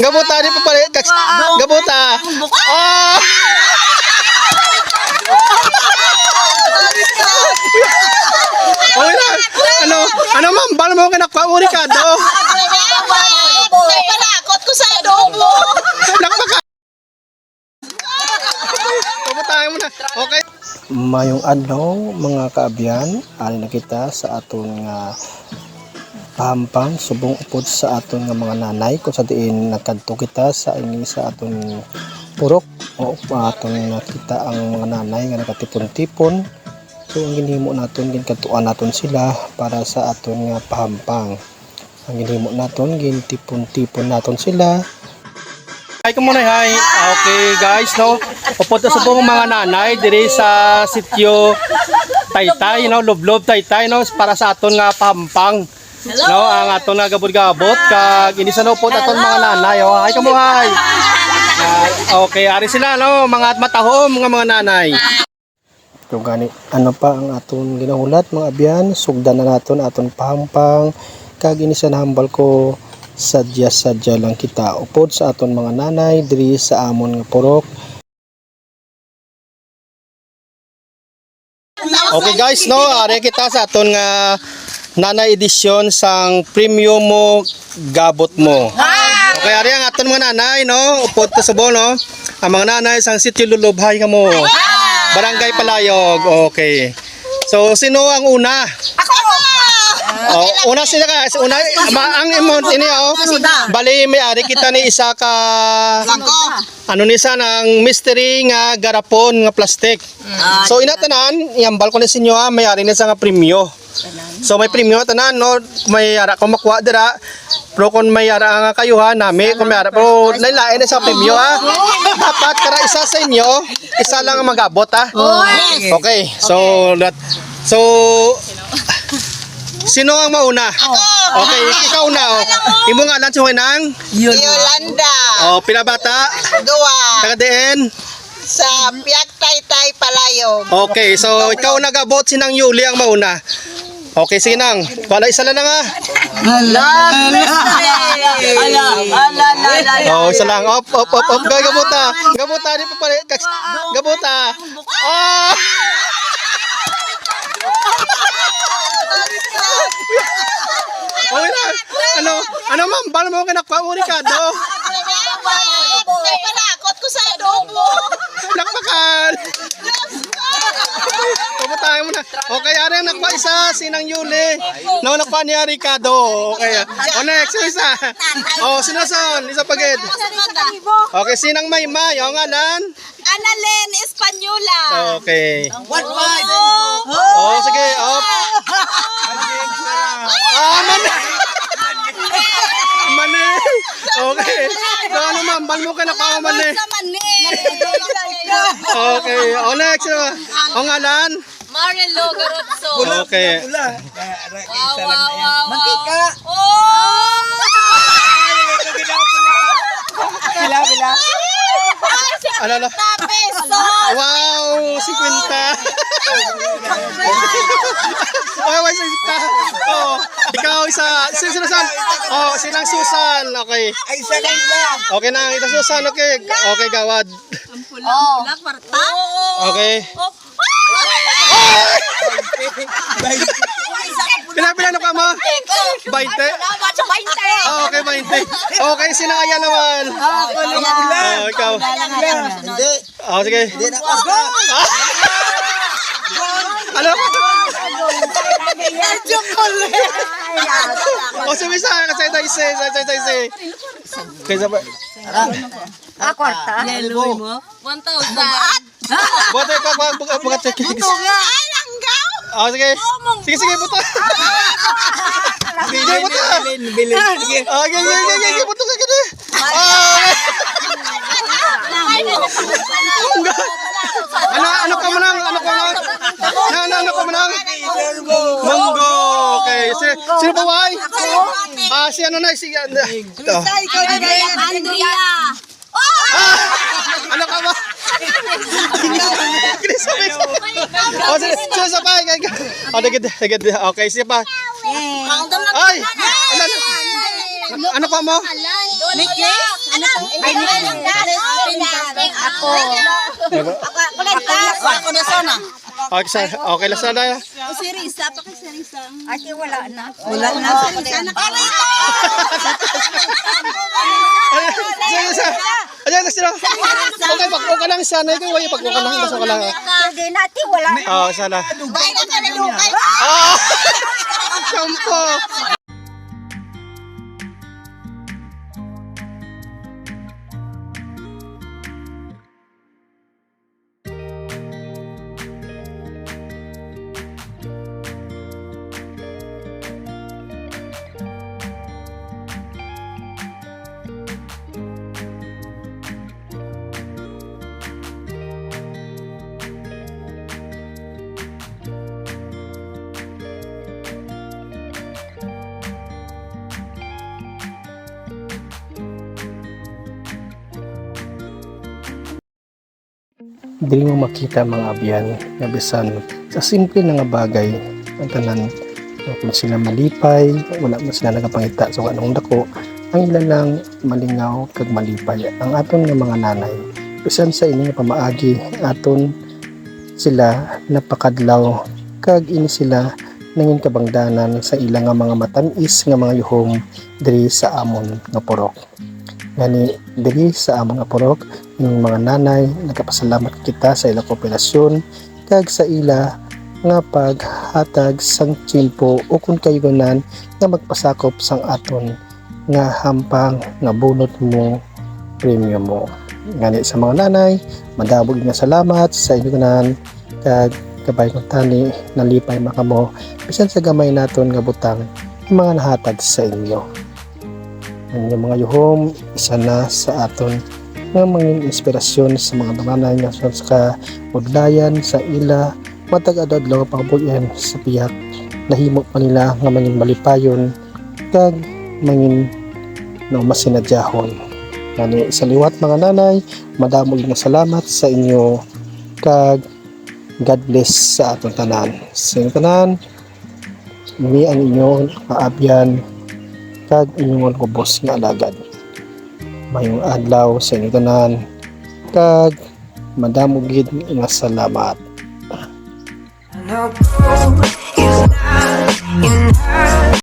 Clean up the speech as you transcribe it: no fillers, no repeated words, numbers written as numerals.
Gabuta, di pa pala. Gabuta. Oh! Okay na. Ano ma'am? Bala mo kinakpauri ka do? May panakot ko sa adobo. Nakpaka. Gabutahin mo na. Okay. Mayong adlaw mga kaabyan, ali na kita sa aton nga pahampang subong upod sa aton nga mga nanay kung sa diin nakadto kita sa ini sa aton purok o aton nakita ang mga nanay nga nakatipon-tipon. So ang ginhimo naton ginkatuan naton sila para sa aton nga pahampang. Ang ginhimo naton gintipon-tipon naton sila. Hi ko muna, hi. Okay guys, no. Upod sa subong mga nanay diri sa sitio Taytay, no, Lublob Taytay, no, para sa aton nga pahampang. No, ang aton nga gabot-gabot kag ini sa upod aton mga nanay. Oh, hi ko mo, hi. Okay, ari sila, no, mga matahom mga nanay. Yung gani, ano pa ang aton ginahulat mga abyan, sugdan na naton aton pahampang kag ini sa nahambal ko sadya lang kita upod sa aton mga nanay diri sa amon nga purok. Okay guys, no, ari kita sa aton nga nanay edisyon sang premium mo gabot mo. Okay, ari ang aton mga nanay, no, upod ta subong, no, ang mga nanay sang sitio Lulubhay kamo. Barangay Palayog. Okay. So sino ang una? Ako! Oh, una sila ka. Una ang amount ini oh. Bali may ari kita ni isa ka ano ni sa ng mystery nga garapon nga plastic. So inatanan, iambal ko ni sinyo ha, may ari ni sa nga premyo. So may premyo tanan no, may ara ko makuha dira. Pero kung may ara nga kayo ha, nami kung may ara pero nailain na sa premyo ha. Dapat kara isa sa inyo, isa lang ang magabot ha. Okay. So sino ang mauna? Ako! Okay, ikaw na oh. Imo nga lan suhay nang Yolanda. oh, pila bata? Dua. Taga diin? Sa Piak Taytay Palayog. Okay, so ikaw nagabot sinang Yuli ang mauna. Okay, sige nang. Wala isa lang nga. Oh, isa lang. Op. Gabuta. Gabuta di pa pala. Gabuta. Oh! Okay na. Ano ma'am? Bala mo kinakpauri ka do? May panakot ko sa adobo. Nakpakan. Pabutahin mo na. Okay, ari ang nakpa isa, sinang Yuli. No, nakpa niya Ricardo. Okay. O next, isa. O, sinason, isa pagid. Okay, sinang Maymay, o ngalan? Annalyn Espanyola. Okay. What five? Oh, sige, op. Mani. Mani. Okay. So, ano ma'am, bal mo ka na pa mani. Okay, o next. O ngalan? Marelo Garotso. Okay. Wow. Mantika. Oh! Bila. Ano? Pesos. Wow, 50. Okay, 50. Oh, ikaw isa. Sinasan. Oh, sinang Susan. Okay. Ay, isa lang. Okay na, ito Susan. Okay. Okay, gawad. Oh. Okay. Pila na ka mo? 20? Oh, okay, 20. Okay, sinakaya naman. Oh, ikaw. Hindi. Oh, sige. Hindi na ako. Ano? Oh, sumisa. Kasi tayo isi. Kaysa ba? Kwarta. 1,000. Bote ka, bukat check. Oh, sige. Sige, buto. Sige, buto. Bilin. Oh, sige, buto ka gini. Ano ka manang? Ano ka manang? Munggo. Okay. Sino pa wai? Si ano na? Si ito. Andrea. Ano ka ba? Oh, sige, sabay. Okay, sige pa. Ay! Ano? Ano pa mo? Nikki? Ay, ako. Ako na sana. Okay lang sana. O si Risa, pa kay si Risa. Ate, wala na. Wala na. Sana ka rin. Ayan na sila. Okay, pagko ka lang sana. Ito yung pagko ka lang. Basta ka lang. Hindi na, ate, wala na. Oo, sana. Dugay na ka na dugay. Ah! Sampo! Dili mo makita mga abyan nga bisan sa simple na nga bagay ang tanan kung sila malipay wala man sila nagapangita sa anong dako ang ilan lang malingaw kag malipay ang aton nga mga nanay bisan sa ining pamaagi aton sila napakadlaw kag ini sila nangin kabangdanan sa ilang nga mga matamis nga mga yuhong diri sa amon nga purok ngani diri sa amon nga purok yung mga nanay, nagkapasalamat kita sa ilang kooperasyon kag sa ila nga paghatag sang tiyempo o kung kayunan nga magpasakop sang aton nga hampang nga bunot mo premium mo. Ngani sa mga nanay, madabog nga salamat sa inyong kag kabay kong tani nalipay makamo bisan sa gamay naton nga butang yung mga nahatag sa inyo. Ang mga yuhom isa na sa aton nga mga inspirasyon sa mga nanay nga sa udlayan sa ila matag-adadlaw pagbuyan sa piyak nahimo pa nila nga mangin malipayon kag mangin no masinadyahon ngani sa liwat mga nanay madamo nga salamat sa inyo kag God bless sa atong tanan sa inyong tanan mi ang inyong kaabyan kag inyong kubos nga alagad mayong adlaw sa inyo tanan kag madamo gid nga salamat. No, it's not enough.